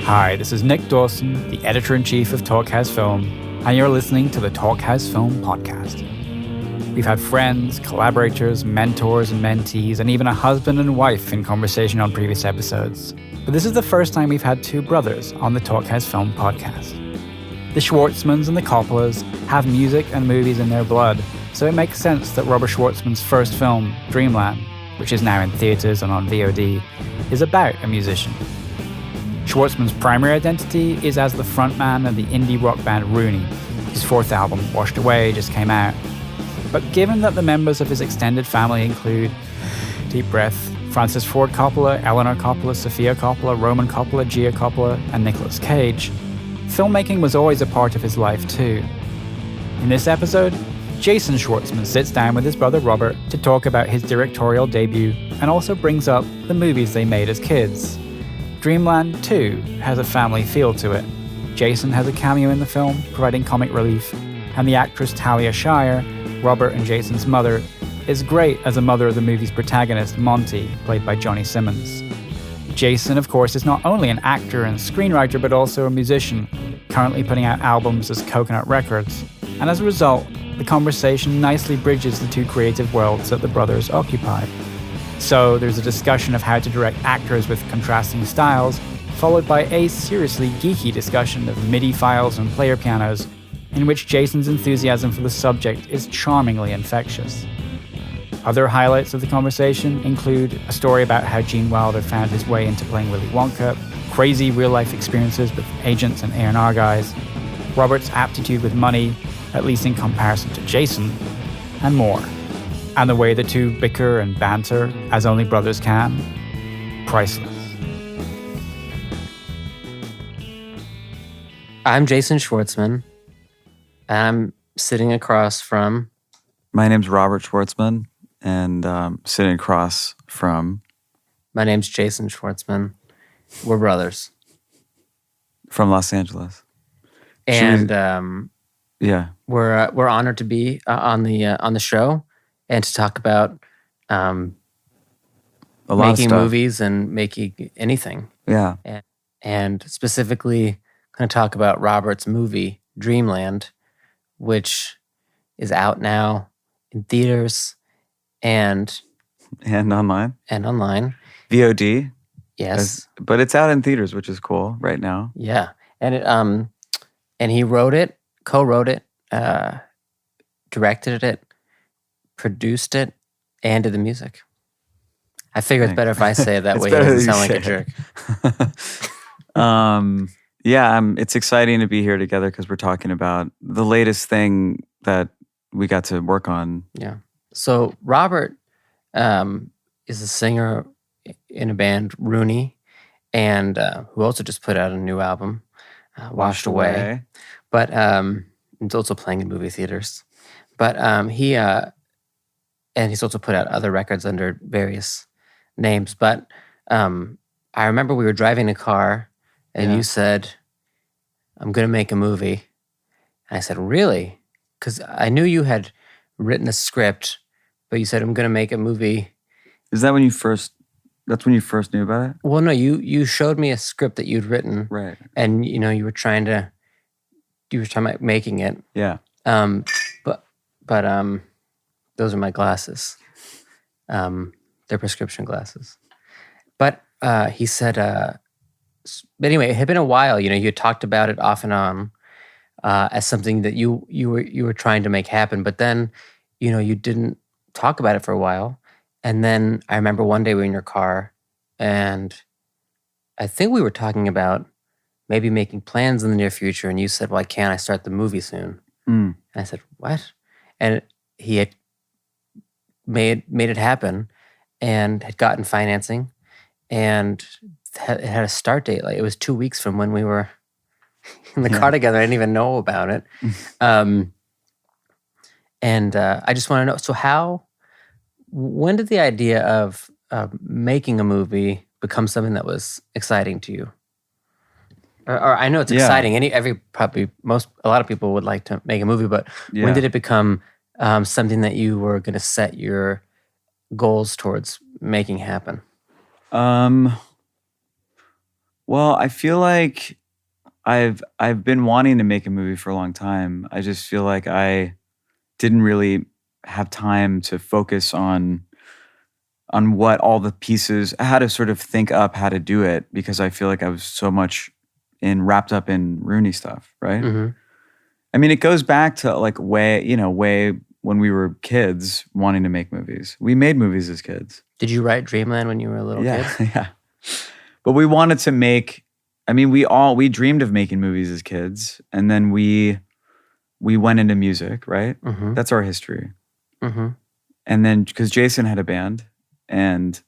Hi, this is Nick Dawson, the editor-in-chief of Talkhouse Film, and you're listening to the Talkhouse Film podcast. We've had friends, collaborators, mentors and mentees, and even a husband and wife in conversation on previous episodes. But this is the first time we've had two brothers on the Talkhouse Film podcast. The Schwartzmans and the Coppolas have music and movies in their blood, so it makes sense that Robert Schwartzman's first film, Dreamland, which is now in theaters and on VOD, is about a musician. Schwartzman's primary identity is as the frontman of the indie rock band Rooney. His fourth album, Washed Away, just came out. But given that the members of his extended family include, deep breath, Francis Ford Coppola, Eleanor Coppola, Sofia Coppola, Roman Coppola, Gia Coppola, and Nicolas Cage, filmmaking was always a part of his life too. In this episode, Jason Schwartzman sits down with his brother Robert to talk about his directorial debut and also brings up the movies they made as kids. Dreamland, too, has a family feel to it. Jason has a cameo in the film, providing comic relief, and the actress Talia Shire, Robert and Jason's mother, is great as a mother of the movie's protagonist, Monty, played by Johnny Simmons. Jason, of course, is not only an actor and screenwriter, but also a musician, currently putting out albums as Coconut Records. And as a result, the conversation nicely bridges the two creative worlds that the brothers occupy. So there's a discussion of how to direct actors with contrasting styles, followed by a seriously geeky discussion of MIDI files and player pianos, in which Jason's enthusiasm for the subject is charmingly infectious. Other highlights of the conversation include a story about how Gene Wilder found his way into playing Willy Wonka, crazy real-life experiences with agents and A&R guys, Robert's aptitude with money, at least in comparison to Jason, and more. And the way the two bicker and banter, as only brothers can, priceless. I'm Jason Schwartzman. I'm sitting across from... My name's Robert Schwartzman, and sitting across from... My name's Jason Schwartzman. We're brothers. From Los Angeles. And yeah, we're honored to be on the show and to talk about making movies and making anything. Yeah. And specifically going to talk about Robert's movie, Dreamland, which is out now in theaters and online. VOD. Yes. But it's out in theaters, which is cool right now. Yeah. And it and he wrote it, co-wrote it, directed it, produced it, and did the music. I figure it's better if I say it that way. It doesn't sound like a jerk. It's exciting to be here together because we're talking about the latest thing that we got to work on. Yeah. So Robert is a singer in a band, Rooney, and who also just put out a new album, Washed Away. But it's also playing in movie theaters. But and he's also put out other records under various names. But I remember we were driving a car, and you said, "I'm going to make a movie." And I said, "Really?" Because I knew you had written a script, but you said, "I'm going to make a movie." Is that when you first? That's when you first knew about it? Well, no. You showed me a script that you'd written, right? And you were talking about making it. Yeah. But those are my glasses. They're prescription glasses. But he said, but anyway, it had been a while. You had talked about it off and on as something that you were trying to make happen. But then, you didn't talk about it for a while. And then I remember one day we were in your car, and I think we were talking about maybe making plans in the near future. And you said, "Why can't I start the movie soon?" And I said, "What?" And he had made it happen and had gotten financing and it had a start date. Like, it was 2 weeks from when we were in the car together. I didn't even know about it. And I just want to know, so when did the idea of making a movie become something that was exciting to you? Or I know it's exciting. A lot of people would like to make a movie, but when did it become something that you were going to set your goals towards making happen? Well, I feel like I've been wanting to make a movie for a long time. I just feel like I didn't really have time to focus on what all the pieces, how to sort of think up how to do it, because I feel like I was so much wrapped up in Rooney stuff, right? Mm-hmm. I mean, it goes back to like way when we were kids wanting to make movies. We made movies as kids. Did you write Dreamland when you were a little Yeah, kid? yeah. But we wanted to make. I mean, we dreamed of making movies as kids, and then we went into music, right? Mm-hmm. That's our history. Mm-hmm. And then because Jason had a band, and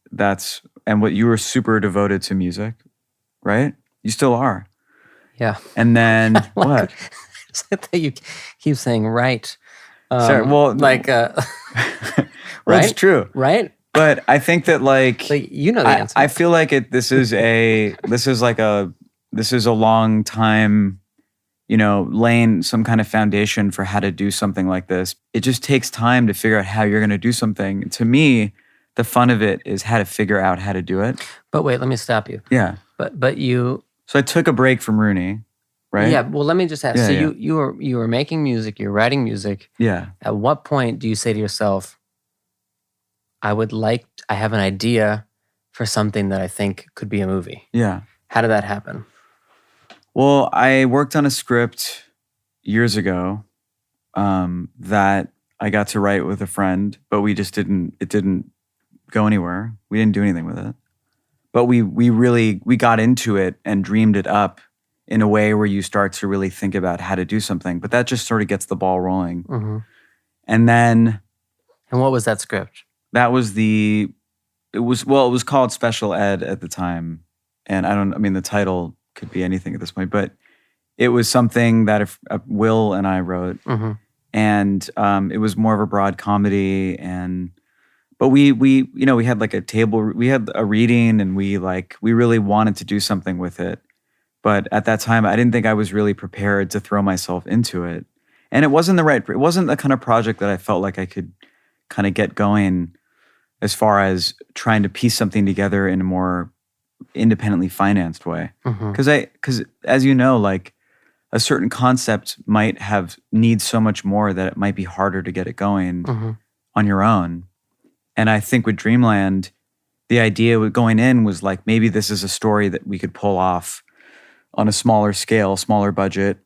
what you were super devoted to music, right? You still are. Yeah. And then what? It's like that you keep saying right. Sorry. Well, like well, right? it's true. Right? But I think that like you know the answer. I feel like this is a long time, laying some kind of foundation for how to do something like this. It just takes time to figure out how you're going to do something. To me, the fun of it is how to figure out how to do it. But wait, let me stop you. Yeah. But you. So I took a break from Rooney, right? Yeah. Well, let me just ask. Yeah, so yeah. you were making music. You're writing music. Yeah. At what point do you say to yourself, I have an idea for something that I think could be a movie? Yeah. How did that happen? Well, I worked on a script years ago that I got to write with a friend, but it didn't go anywhere. We didn't do anything with it. But we got into it and dreamed it up in a way where you start to really think about how to do something. But that just sort of gets the ball rolling. Mm-hmm. And then... And what was that script? That was it was called Special Ed at the time. And the title could be anything at this point, but it was something that Will and I wrote. Mm-hmm. And it was more of a broad comedy. But we had like a table, we had a reading, and we really wanted to do something with it. But at that time, I didn't think I was really prepared to throw myself into it. And it wasn't the kind of project that I felt like I could kind of get going as far as trying to piece something together in a more independently financed way. Because as you know, like a certain concept might need so much more that it might be harder to get it going on your own. And I think with Dreamland, the idea with going in was like, maybe this is a story that we could pull off on a smaller scale, smaller budget,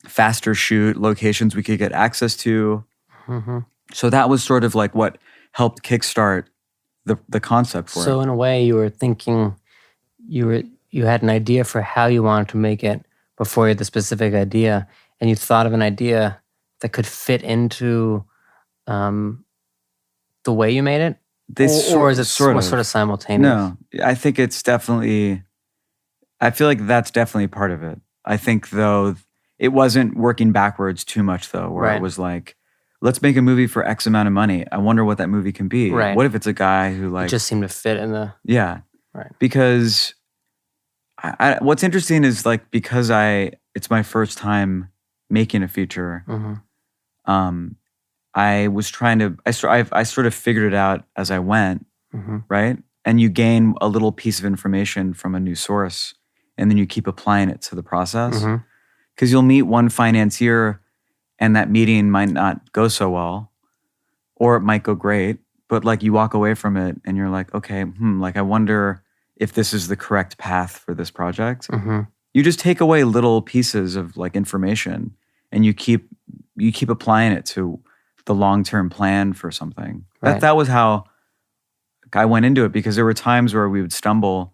faster shoot, locations we could get access to. Mm-hmm. So that was sort of like what helped kickstart the concept for it. So in a way, you were thinking, you had an idea for how you wanted to make it before you had the specific idea, and you thought of an idea that could fit into the way you made it, or is it sort of simultaneous? No, I think it's definitely. I feel like that's definitely part of it. I think though it wasn't working backwards too much though, where Right. it was like, let's make a movie for X amount of money. I wonder what that movie can be. Right. What if it's a guy who It just seemed to fit in the... Yeah. Right. Because what's interesting is like, because it's my first time making a feature, Mm-hmm. I was trying to, I sort of figured it out as I went, Mm-hmm. right? And you gain a little piece of information from a new source, and then you keep applying it to the process. Mm-hmm. Because you'll meet one financier and that meeting might not go so well, or it might go great, but like you walk away from it and you're like, okay, like I wonder if this is the correct path for this project. Mm-hmm. You just take away little pieces of like information and you keep applying it to the long-term plan for something. Right. That was how I went into it, because there were times where we would stumble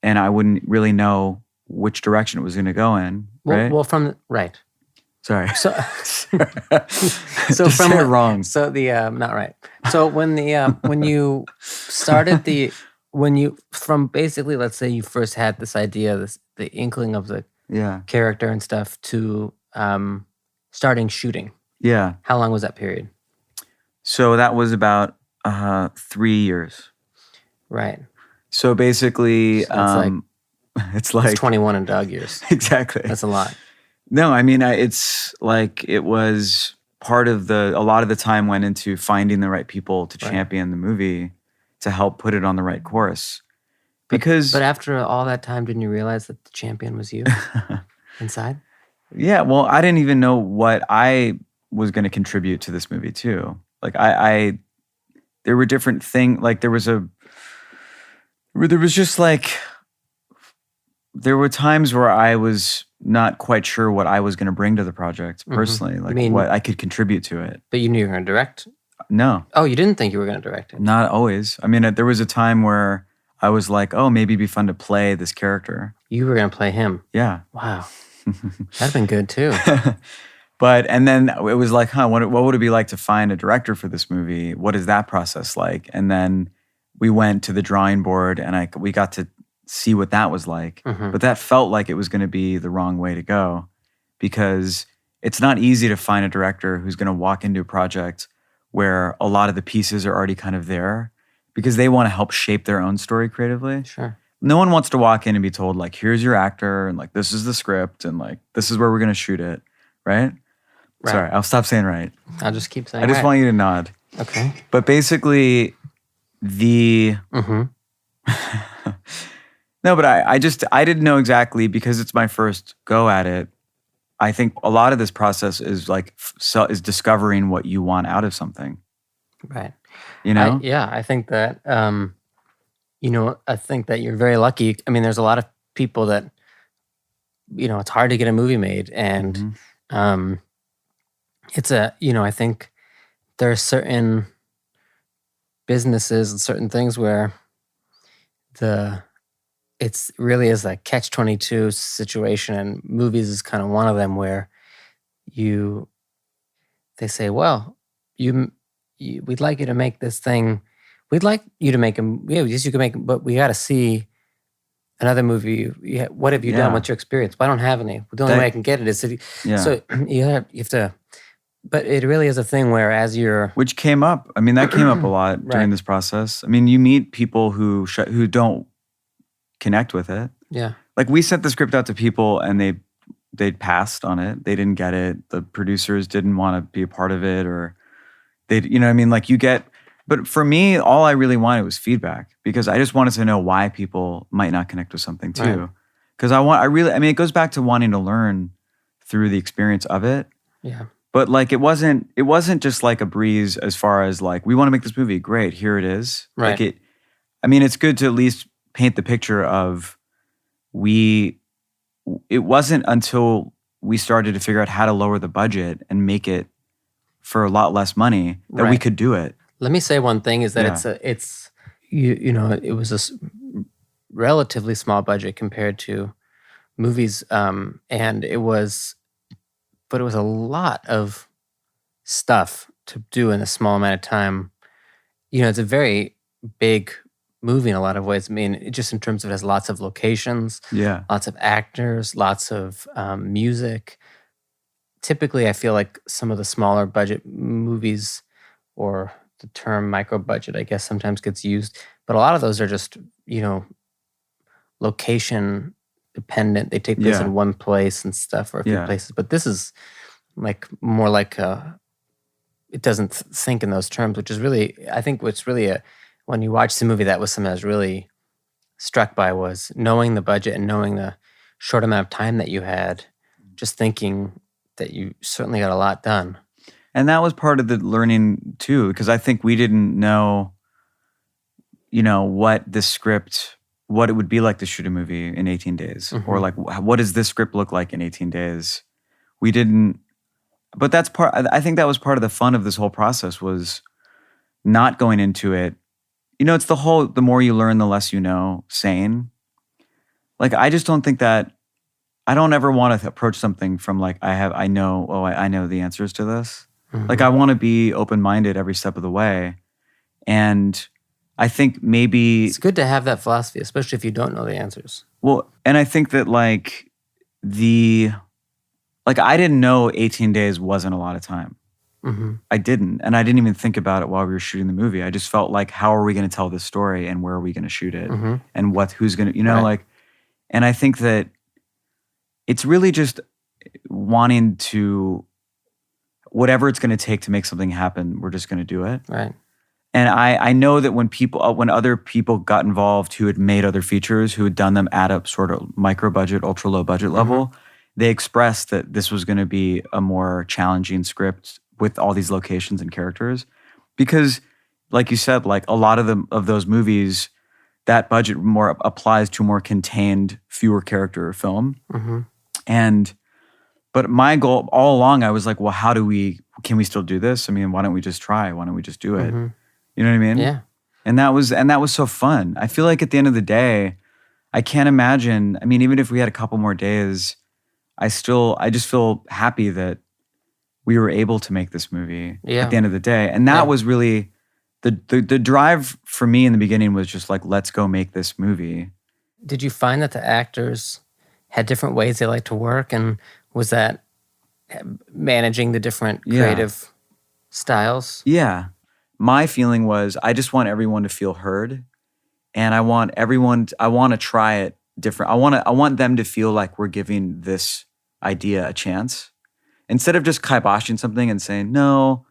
and I wouldn't really know which direction it was going to go in. Right? Right. Sorry. So, Just say it wrong. So not right. So when you started from basically, let's say you first had this idea, the inkling of the character and stuff, to starting shooting. Yeah. How long was that period? So that was about 3 years. Right. So basically, So it's like 21 in dog years. Exactly. That's a lot. No, I mean, it's like it was part of a lot of the time went into finding the right people to champion the movie, to help put it on the right course. because But after all that time, didn't you realize that the champion was you inside? yeah, well, I didn't even know what I was going to contribute to this movie too. Like I there were different things. Like there was just like there were times where I was not quite sure what I was going to bring to the project personally, like what I could contribute to it. But you knew you were going to direct? No. Oh, you didn't think you were going to direct it? Not always. I mean, there was a time where I was like, oh, maybe it'd be fun to play this character. You were going to play him? Yeah. Wow. That'd been good too. And then it was like, what would it be like to find a director for this movie? What is that process like? And then we went to the drawing board and we got to see what that was like. But that felt like it was going to be the wrong way to go because it's not easy to find a director who's going to walk into a project where a lot of the pieces are already kind of there because they want to help shape their own story creatively. Sure. No one wants to walk in and be told like, here's your actor and like, this is the script and like, this is where we're going to shoot it. Right? Sorry, I'll stop saying right. I'll just keep saying I just want you to nod. Okay. But basically no, but I didn't know exactly because it's my first go at it. I think a lot of this process is like is discovering what you want out of something. Right. You know? I think that I think that you're very lucky. I mean, there's a lot of people that it's hard to get a movie made, and it's I think there are certain businesses and certain things where it's really is a catch-22 situation, and movies is kind of one of them where they say, well, we'd like you to make this thing. We'd like you to make them. Yeah, yes, you can make them, but we got to see another movie. What have you done? What's your experience? Well, I don't have any. The only way I can get it is so you have to. But it really is a thing where which came up. I mean, that came up a lot during this process. I mean, you meet people who don't connect with it. Yeah. Like we sent the script out to people and they passed on it. They didn't get it. The producers didn't want to be a part of it, or like but for me, all I really wanted was feedback because I just wanted to know why people might not connect with something too. Because it goes back to wanting to learn through the experience of it. Yeah. But like it wasn't just like a breeze as far as like, we want to make this movie. Great, here it is. Right. Like it's good to at least paint the picture of it wasn't until we started to figure out how to lower the budget and make it for a lot less money that we could do it. Let me say one thing is that it was a relatively small budget compared to movies, and it was a lot of stuff to do in a small amount of time. It's a very big movie in a lot of ways. I mean, just in terms of it has lots of locations, lots of actors, lots of music. Typically, I feel like some of the smaller budget movies, or the term micro budget, I guess sometimes gets used, but a lot of those are just, location dependent. They take place in one place and stuff, or a few places. But this is like more like it doesn't think in those terms, which is really, I think what's really when you watch the movie, that was something I was really struck by, was knowing the budget and knowing the short amount of time that you had, just thinking that you certainly got a lot done. And that was part of the learning too, because I think we didn't know, what it would be like to shoot a movie in 18 days, or like, what does this script look like in 18 days? We didn't, but I think that was part of the fun of this whole process, was not going into it. It's the more you learn, the less you know, saying. Like, I just don't think that, I don't ever want to approach something from like, I know the answers to this. Like, I want to be open-minded every step of the way. And I think maybe it's good to have that philosophy, especially if you don't know the answers. Well, and I think that like I didn't know 18 days wasn't a lot of time. I didn't. And I didn't even think about it while we were shooting the movie. I just felt like, how are we going to tell this story, and where are we going to shoot it, and who's going to, and I think that it's really just wanting to, whatever it's going to take to make something happen, we're just going to do it. Right. And I know that when other people got involved who had made other features, who had done them at a sort of micro budget, ultra low budget level, they expressed that this was going to be a more challenging script with all these locations and characters, because, like you said, like a lot of those movies, that budget more applies to a more contained, fewer character film. But my goal all along, I was like, well, can we still do this? I mean, why don't we just try? Why don't we just do it? You know what I mean? Yeah. And that was so fun. I feel like at the end of the day, I can't imagine. I mean, even if we had a couple more days, I just feel happy that we were able to make this movie at the end of the day. And that was really the drive for me in the beginning was just like, let's go make this movie. Did you find that the actors had different ways they like to work, and was that managing the different creative styles? Yeah. My feeling was I just want everyone to feel heard, and I want to try it different. I want them to feel like we're giving this idea a chance instead of just kiboshing something and saying, no,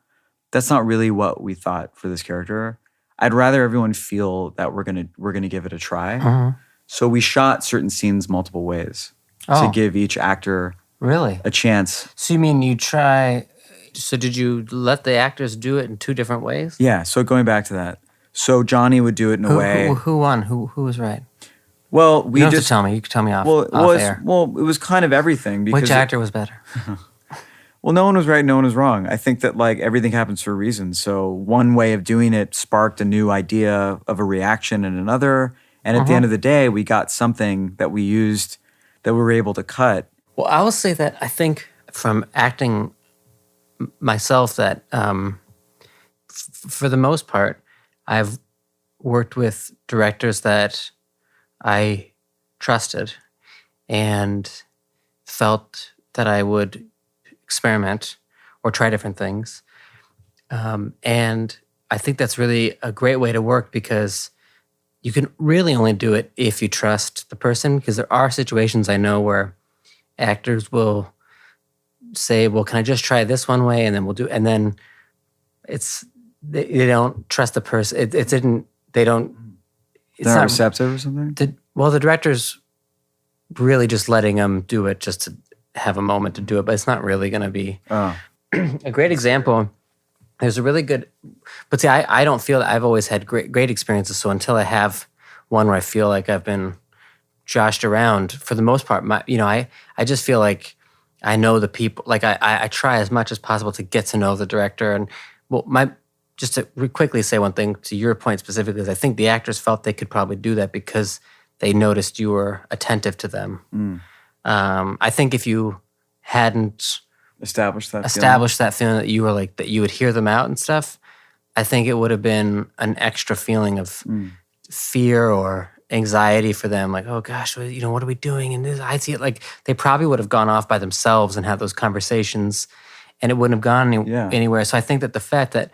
that's not really what we thought for this character. I'd rather everyone feel that we're gonna give it a try. So we shot certain scenes multiple ways to give each actor a chance. So you mean you try? So did you let the actors do it in two different ways? Yeah. So going back to that, so Johnny would do it in a way. Who won? Who was right? Well, you don't have to tell me. You can tell me off air. Well, it was kind of everything. Because which actor was better? Well, no one was right, no one was wrong. I think that like everything happens for a reason. So one way of doing it sparked a new idea of a reaction in another. And at the end of the day, we got something that we used that we were able to cut. Well, I will say that I think from acting myself that for the most part, I've worked with directors that I trusted and felt that I would experiment or try different things. And I think that's really a great way to work, because you can really only do it if you trust the person, because there are situations I know where actors will say, well, can I just try this one way and then we'll do, and then they don't trust the person. They're not receptive or something? The director's really just letting them do it just to have a moment to do it, but it's not really going to be a great example. There's a really good, but see, I don't feel that I've always had great experiences. So until I have one where I feel like I've been joshed around, for the most part, I just feel like I know the people. Like I try as much as possible to get to know the director. And just to quickly say one thing to your point specifically is I think the actors felt they could probably do that because they noticed you were attentive to them. I think if you hadn't established that feeling that you were like, that you would hear them out and stuff, I think it would have been an extra feeling of fear or anxiety for them. Like, oh gosh, what are we doing? And this, I see it, like they probably would have gone off by themselves and had those conversations, and it wouldn't have gone anywhere. So I think that the fact that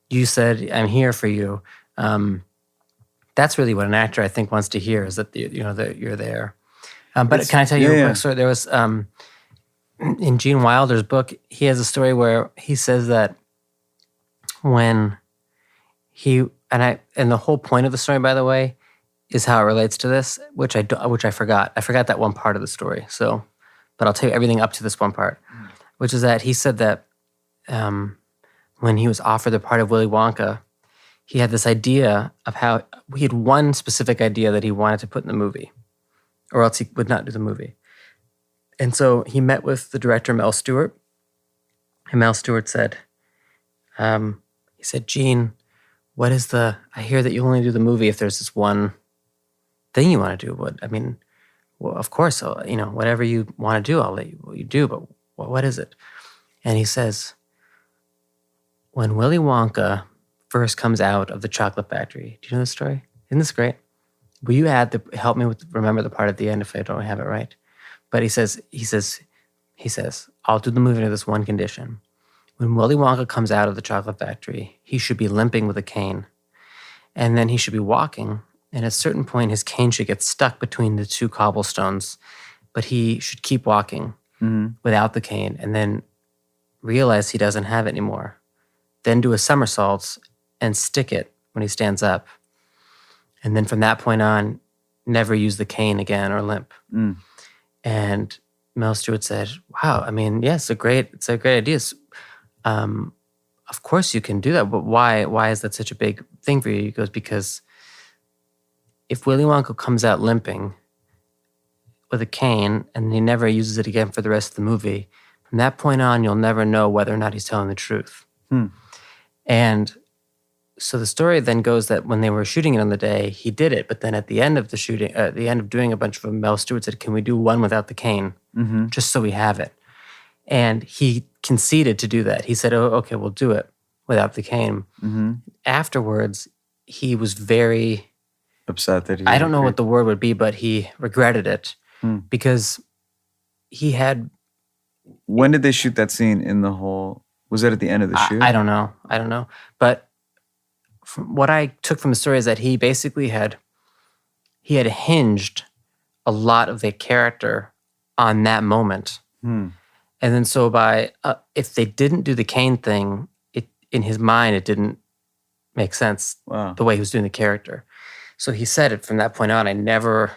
you said, I'm here for you, that's really what an actor, I think, wants to hear, is that that you're there. But can I tell you a quick story? There was in Gene Wilder's book, he has a story where he says that when and the whole point of the story, by the way, is how it relates to this, which I forgot. I forgot that one part of the story. So, but I'll tell you everything up to this one part, which is that he said that when he was offered the part of Willy Wonka, he had this idea of how he had one specific idea that he wanted to put in the movie, or else he would not do the movie. And so he met with the director, Mel Stewart, and Mel Stewart said, he said, Gene, I hear that you only do the movie if there's this one thing you want to do. Well, of course, whatever you want to do, I'll let you do, but what is it? And he says, when Willy Wonka first comes out of the chocolate factory, do you know this story? Isn't this great? Will you help me remember the part at the end if I don't have it right? But he says, I'll do the movie under this one condition. When Willy Wonka comes out of the chocolate factory, he should be limping with a cane. And then he should be walking. And at a certain point, his cane should get stuck between the two cobblestones. But he should keep walking without the cane, and then realize he doesn't have it anymore. Then do a somersault and stick it when he stands up. And then from that point on, never use the cane again or limp. Mm. And Mel Stewart said, wow, I mean, yeah, it's a great idea. Of course you can do that, but why is that such a big thing for you? He goes, because if Willy Wonka comes out limping with a cane and he never uses it again for the rest of the movie, from that point on, you'll never know whether or not he's telling the truth. And so the story then goes that when they were shooting it on the day, he did it. But then at the end of the shooting, at the end of doing a bunch of them, Mel Stewart said, can we do one without the cane? Just so we have it. And he conceded to do that. He said, oh, okay, we'll do it without the cane. Afterwards, he was very upset that he I don't know what the word would be, but he regretted it because he had... When did they shoot that scene in the whole... Was that at the end of the shoot? I don't know. But from what I took from the story is that he basically had hinged a lot of the character on that moment. And then so by if they didn't do the cane thing, in his mind it didn't make sense the way he was doing the character. So he said it from that point on. I never,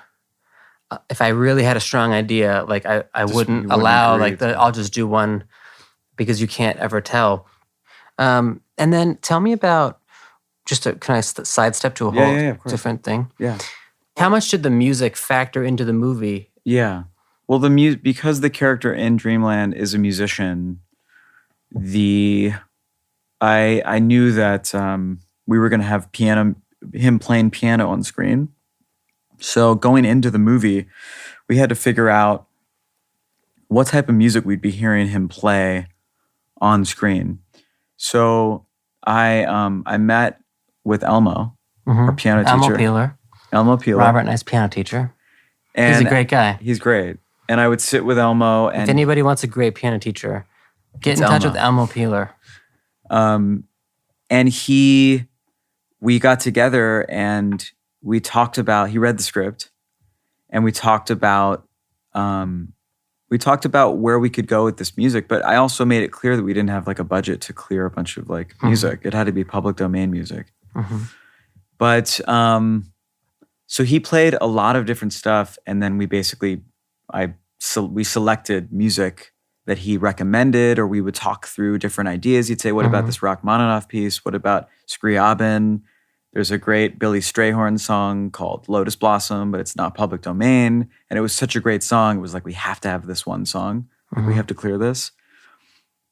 if I really had a strong idea, like I wouldn't allow I'll just do one because you can't ever tell. And then tell me about can I sidestep to a whole different thing? Yeah. How much did the music factor into the movie? Yeah. Well, because the character in Dreamland is a musician, I knew that we were going to have him playing piano on screen. So going into the movie, we had to figure out what type of music we'd be hearing him play on screen. So I met with Elmo, our piano teacher. Elmo Peeler. Robert, nice piano teacher. And he's a great guy. He's great. And I would sit with Elmo. And if anybody wants a great piano teacher, get in touch with Elmo Peeler. And we got together and we talked about, he read the script and we talked about where we could go with this music, but I also made it clear that we didn't have like a budget to clear a bunch of like music. It had to be public domain music. But, so he played a lot of different stuff, and then we basically, we selected music that he recommended, or we would talk through different ideas. He'd say, what about this Rachmaninoff piece? What about Scriabin? There's a great Billy Strayhorn song called Lotus Blossom, but it's not public domain. And it was such a great song. It was like, we have to have this one song. Like, we have to clear this.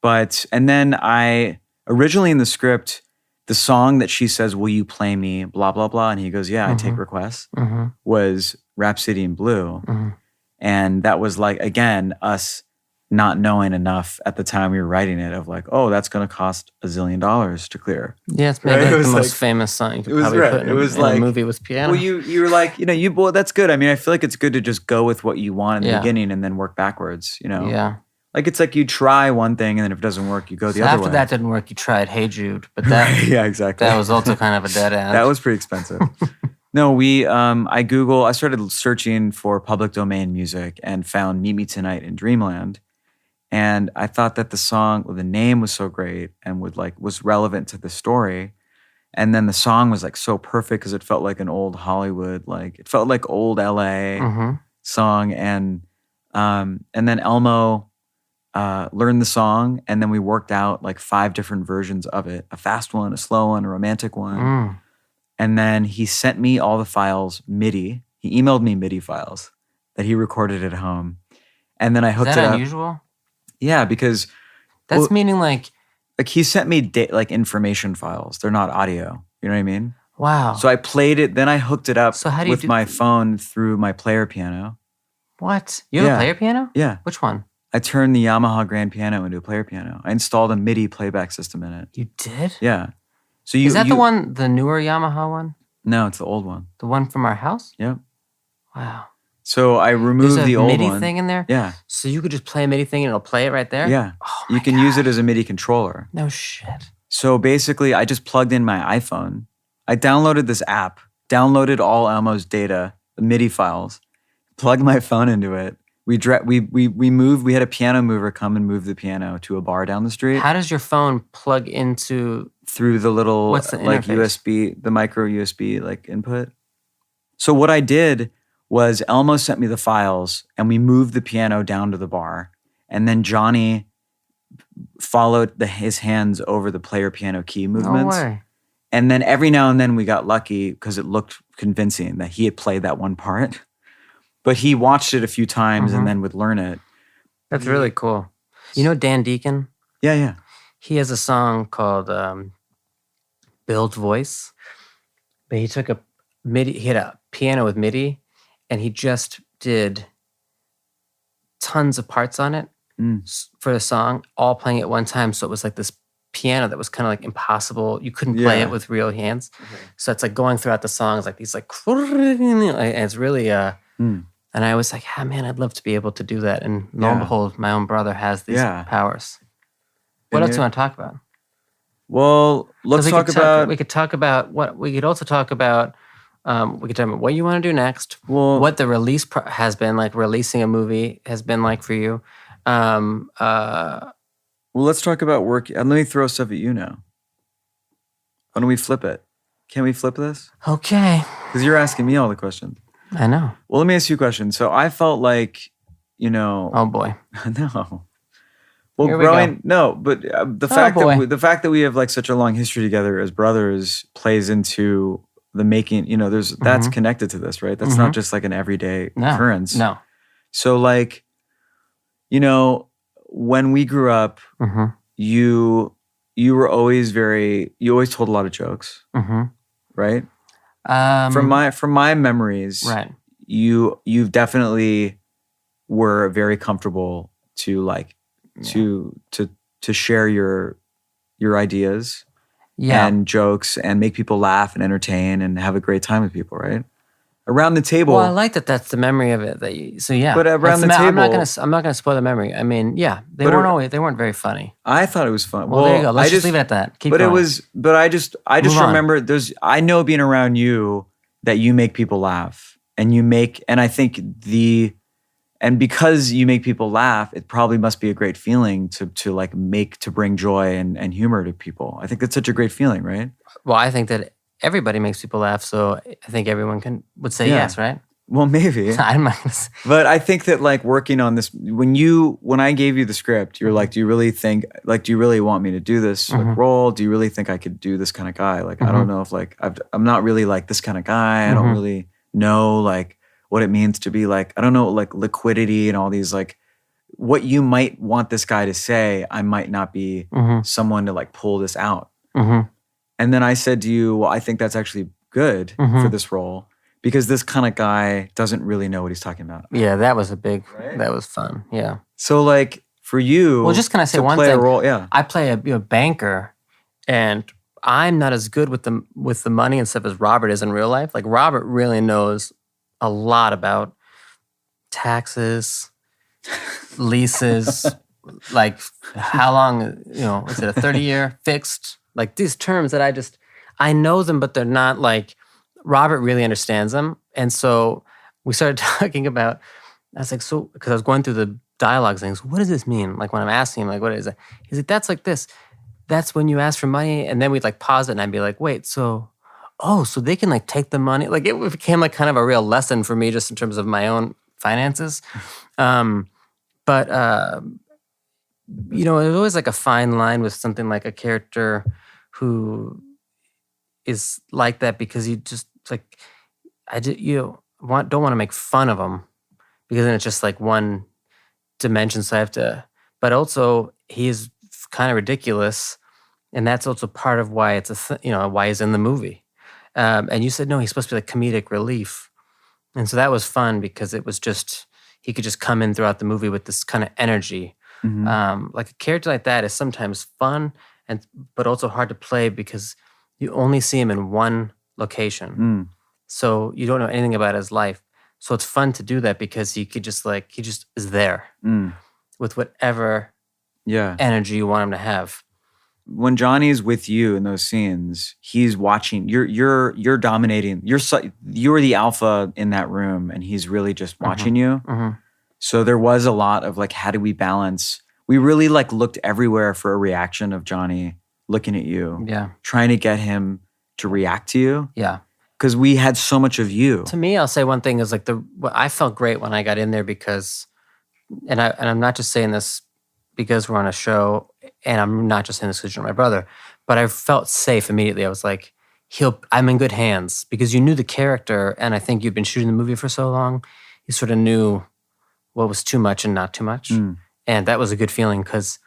And then originally in the script, the song that she says, will you play me, blah, blah, blah. And he goes, yeah, I take requests, was Rhapsody in Blue. And that was like, again, us not knowing enough at the time we were writing it of like, oh, that's going to cost $1 zillion to clear. Yeah, it's maybe like the most famous song you could probably put in a movie with piano. Well, you were like, well, that's good. I mean, I feel like it's good to just go with what you want in the beginning and then work backwards, Yeah. Like, it's like you try one thing and then if it doesn't work, you go the other way. After that didn't work, you tried Hey Jude, but that yeah, exactly. That was also kind of a dead end. That was pretty expensive. No, I started searching for public domain music and found Meet Me Tonight in Dreamland. And I thought that the name was so great and was relevant to the story. And then the song was like so perfect because it felt like an old Hollywood, it felt like old LA song. And then Elmo learned the song, and then we worked out like 5 different versions of it: a fast one, a slow one, a romantic one. And then he sent me all the files MIDI. He emailed me MIDI files that he recorded at home, and then I hooked it up. Is that unusual? Yeah, because that's meaning like he sent me information files. They're not audio. You know what I mean? Wow. So I played it. Then I hooked it up with my phone through my player piano. What? You have a player piano? Yeah. Which one? I turned the Yamaha Grand Piano into a player piano. I installed a MIDI playback system in it. You did? Yeah. So is that the newer Yamaha one? No, it's the old one. The one from our house? Yep. Wow. So I removed the old one. There's a MIDI thing in there? Yeah. So you could just play a MIDI thing and it'll play it right there? Yeah. Oh you can use it as a MIDI controller. No shit. So basically, I just plugged in my iPhone. I downloaded this app, downloaded all Elmo's data, the MIDI files, plugged my phone into it, We moved. We had a piano mover come and move the piano to a bar down the street. How does your phone plug into Through the little what's the like interface? USB, the micro USB like input. So what I did was Elmo sent me the files and we moved the piano down to the bar. And then Johnny followed his hands over the player piano key movements. No way. And then every now and then we got lucky because it looked convincing that he had played that one part. But he watched it a few times and then would learn it. That's really cool. You know Dan Deacon? Yeah. He has a song called Build Voice. But he took a MIDI, he had a piano with MIDI, and he just did tons of parts on it for the song, all playing at one time. So it was like this piano that was kind of like impossible. You couldn't play it with real hands. So it's like going throughout the songs, like these like, and it's really, and I was like, man, I'd love to be able to do that. And lo and behold, my own brother has these powers. What else do you want to talk about? Well, let's talk about... We could talk about what... We could also talk about... we could talk about what you want to do next. Well, what the release has been like, releasing a movie has been like for you. Well, let's talk about work. And let me throw stuff at you now. Why don't we flip it? Can we flip this? Okay. Because you're asking me all the questions. I know. Well, let me ask you a question. So I felt like, Oh, boy. No. Well, Here we go. No, but the fact that we have like such a long history together as brothers plays into the making. That's connected to this, right? That's not just like an everyday occurrence. No. So like, when we grew up, you were always you always told a lot of jokes, right? From my memories, right? You definitely were very comfortable to like to share your ideas and jokes and make people laugh and entertain and have a great time with people, right? Around the table. Well, I like that. That's the memory of it. But around the table, I'm not gonna spoil the memory. I mean, they weren't very funny. I thought it was fun. Well, there you go. Let's just leave it at that. Keep going. I just remember I know being around you that you make people laugh and I think and because you make people laugh, it probably must be a great feeling to bring joy and humor to people. I think that's such a great feeling, right? Well, I think that everybody makes people laugh, so I think everyone would say yes, right? Well, maybe. I'm not gonna say. But I think that like working on this, when I gave you the script, you're like, do you really want me to do this role? Do you really think I could do this kind of guy? Like, I don't know if like, I'm not really like this kind of guy. I don't really know like what it means to be like, I don't know, like liquidity and all these like, what you might want this guy to say, I might not be someone to like pull this out. And then I said to you, well, I think that's actually good for this role because this kind of guy doesn't really know what he's talking about. Yeah, that was that was fun. Yeah. So like for you, well, just can I say one play thing? A role, yeah. I play a banker, and I'm not as good with the money and stuff as Robert is in real life. Like Robert really knows a lot about taxes, leases, like how long, is it a 30-year fixed? Like these terms that I know them, but they're not like, Robert really understands them. And so we started talking about, I was like, because I was going through the dialogue things, what does this mean? Like when I'm asking him, like, what is it? He's like, that's like this. That's when you ask for money. And then we'd like pause it and I'd be like, wait, so they can like take the money. Like it became like kind of a real lesson for me just in terms of my own finances. But there's always like a fine line with something like a character who is like that because you just like, don't want to make fun of him because then it's just like one dimension. So I have to, but also he's kind of ridiculous. And that's also part of why it's why he's in the movie. And you said, no, he's supposed to be like comedic relief. And so that was fun because it was just, he could just come in throughout the movie with this kind of energy. Like a character like that is sometimes fun, but also hard to play because you only see him in one location. So you don't know anything about his life. So it's fun to do that because he just is there with whatever energy you want him to have. When Johnny's with you in those scenes, he's watching. You're dominating. You're the alpha in that room, and he's really just watching you. So there was a lot of like, how do we balance? We really like looked everywhere for a reaction of Johnny looking at you, Yeah. trying to get him to react to you. Yeah. Because we had so much of you. To me, I'll say one thing is like I felt great when I got in there because, and I'm not just saying this because we're on a show, and I'm not just saying this because you're my brother, but I felt safe immediately. I was like, I'm in good hands because you knew the character, and I think you'd been shooting the movie for so long, you sort of knew what was too much and not too much, and that was a good feeling because,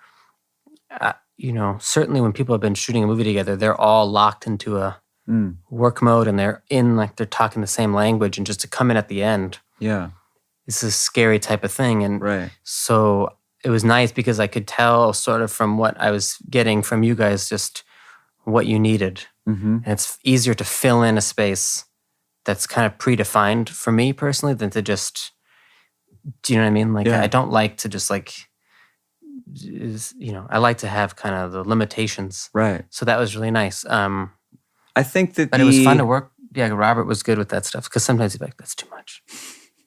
certainly when people have been shooting a movie together, they're all locked into a work mode, and they're talking the same language, and just to come in at the end, it's a scary type of thing, and so it was nice because I could tell sort of from what I was getting from you guys just what you needed, and it's easier to fill in a space that's kind of predefined for me personally than to just, do you know what I mean? Like I don't like to just like, I like to have kind of the limitations, right? So that was really nice. I think that, but it was fun to work. Yeah, Robert was good with that stuff because sometimes he'd be like, "That's too much.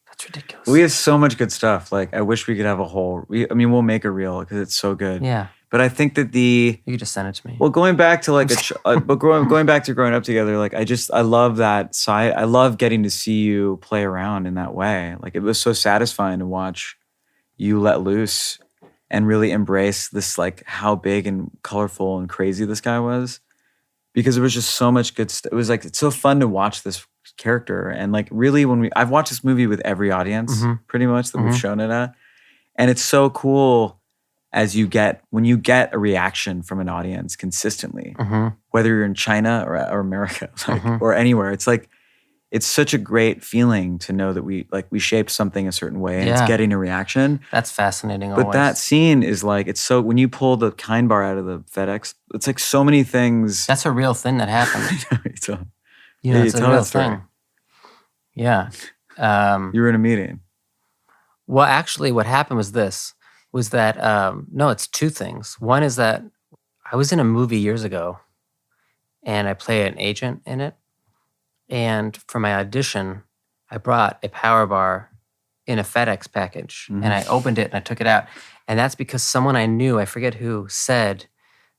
That's ridiculous." We have so much good stuff. Like, I wish we could have a whole. We'll make a reel because it's so good. Yeah. But I think that you could just send it to me. Well, going back to like going back to growing up together, like I love that side. I love getting to see you play around in that way. Like, it was so satisfying to watch you let loose and really embrace this, like how big and colorful and crazy this guy was. Because there was just so much good stuff. It was like, it's so fun to watch this character. And like, really, I've watched this movie with every audience pretty much that we've shown it at. And it's so cool when you get a reaction from an audience consistently, whether you're in China or America, or anywhere. It's like, it's such a great feeling to know that we shaped something a certain way and it's getting a reaction. That's fascinating. But that scene is like, it's so, when you pull the Kind bar out of the FedEx, it's like so many things. That's a real thing that happened. it's a real thing. Yeah. You were in a meeting. Well, actually what happened was that, no, it's two things. One is that I was in a movie years ago and I play an agent in it. And for my audition, I brought a power bar in a FedEx package and I opened it and I took it out. And that's because someone I knew, I forget who, said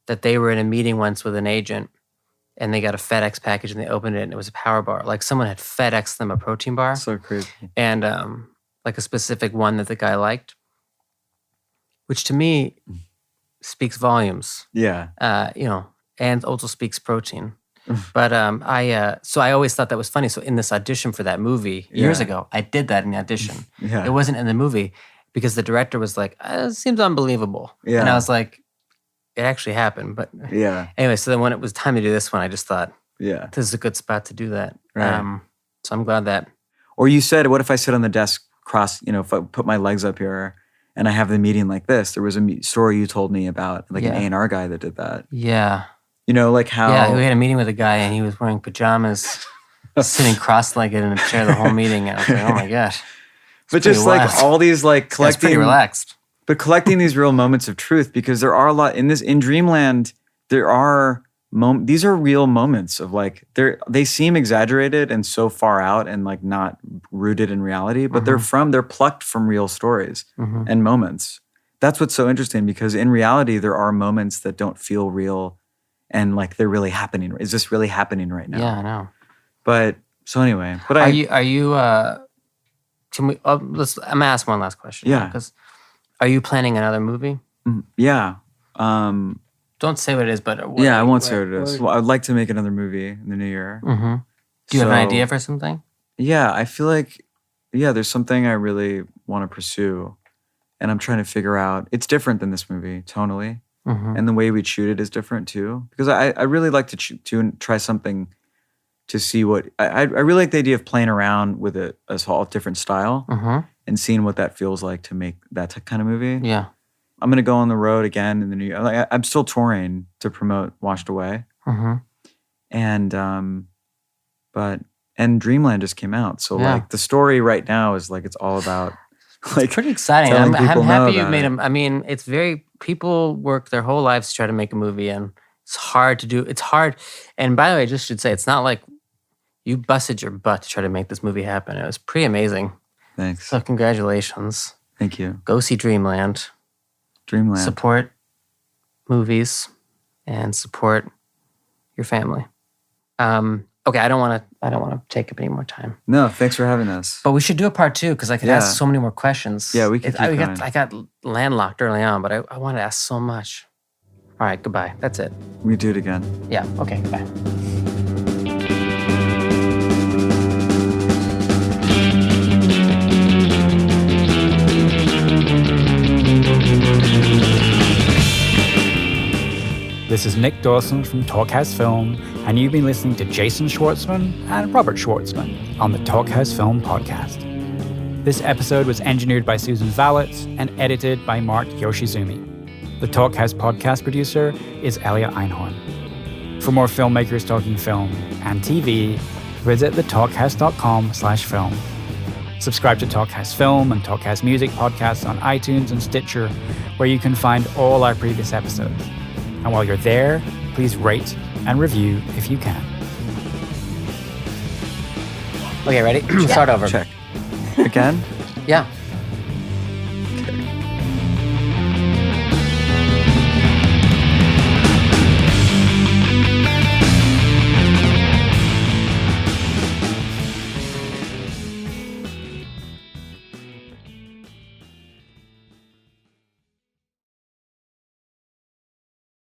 that they were in a meeting once with an agent and they got a FedEx package and they opened it and it was a power bar. Like someone had FedExed them a protein bar. So crazy. And like a specific one that the guy liked, which to me speaks volumes. Yeah. And also speaks protein. But so I always thought that was funny. So in this audition for that movie years ago, I did that in the audition. Yeah. It wasn't in the movie because the director was like, it seems unbelievable. Yeah. And I was like, it actually happened. But anyway, so then when it was time to do this one, I just thought, this is a good spot to do that. Right. So I'm glad that. Or you said, what if I sit on the desk if I put my legs up here and I have the meeting like this? There was a story you told me about like an A&R guy that did that. Yeah. Like how... Yeah, we had a meeting with a guy and he was wearing pajamas, sitting cross-legged in a chair the whole meeting. And I was like, oh my gosh. But just like all these like collecting... pretty relaxed. But collecting these real moments of truth, because there are a lot... In Dreamland, there are... These are real moments of like... They seem exaggerated and so far out and like not rooted in reality, but they're plucked from real stories and moments. That's what's so interesting, because in reality, there are moments that don't feel real. And like they're really happening. Is this really happening right now? Yeah, I know. But so anyway, are you? Can we? I'm gonna ask one last question. Yeah. Because are you planning another movie? Yeah. Don't say what it is, but I won't say what it is. Well, I'd like to make another movie in the new year. Do you have an idea for something? Yeah, I feel like there's something I really want to pursue, and I'm trying to figure out. It's different than this movie tonally. And the way we shoot it is different too. Because I really like to try something to see what... I really like the idea of playing around with a whole different style and seeing what that feels like to make that kind of movie. Yeah. I'm going to go on the road again in the new year. Like, I'm still touring to promote Washed Away. And Dreamland just came out. So like the story right now is like, it's all about... Like, it's pretty exciting. I'm happy you made them. I mean, it's very... People work their whole lives to try to make a movie, and it's hard to do. It's hard. And by the way, I just should say, it's not like you busted your butt to try to make this movie happen. It was pretty amazing. Thanks. So congratulations. Thank you. Go see Dreamland. Dreamland. Support movies and support your family. Okay, I don't want to take up any more time. No, thanks for having us. But we should do a part 2 because I could ask so many more questions. Yeah, we could keep going. I got landlocked early on, but I want to ask so much. All right, goodbye. That's it. We do it again. Yeah, okay, goodbye. This is Nick Dawson from Talkhouse Film, and you've been listening to Jason Schwartzman and Robert Schwartzman on the Talkhouse Film podcast. This episode was engineered by Susan Vallet and edited by Mark Yoshizumi. The Talkhouse podcast producer is Elia Einhorn. For more filmmakers talking film and TV, visit thetalkhouse.com/film. Subscribe to Talkhouse Film and Talkhouse Music podcasts on iTunes and Stitcher, where you can find all our previous episodes. And while you're there, please rate and review if you can. Okay, ready? Start over. Check. Again? Yeah.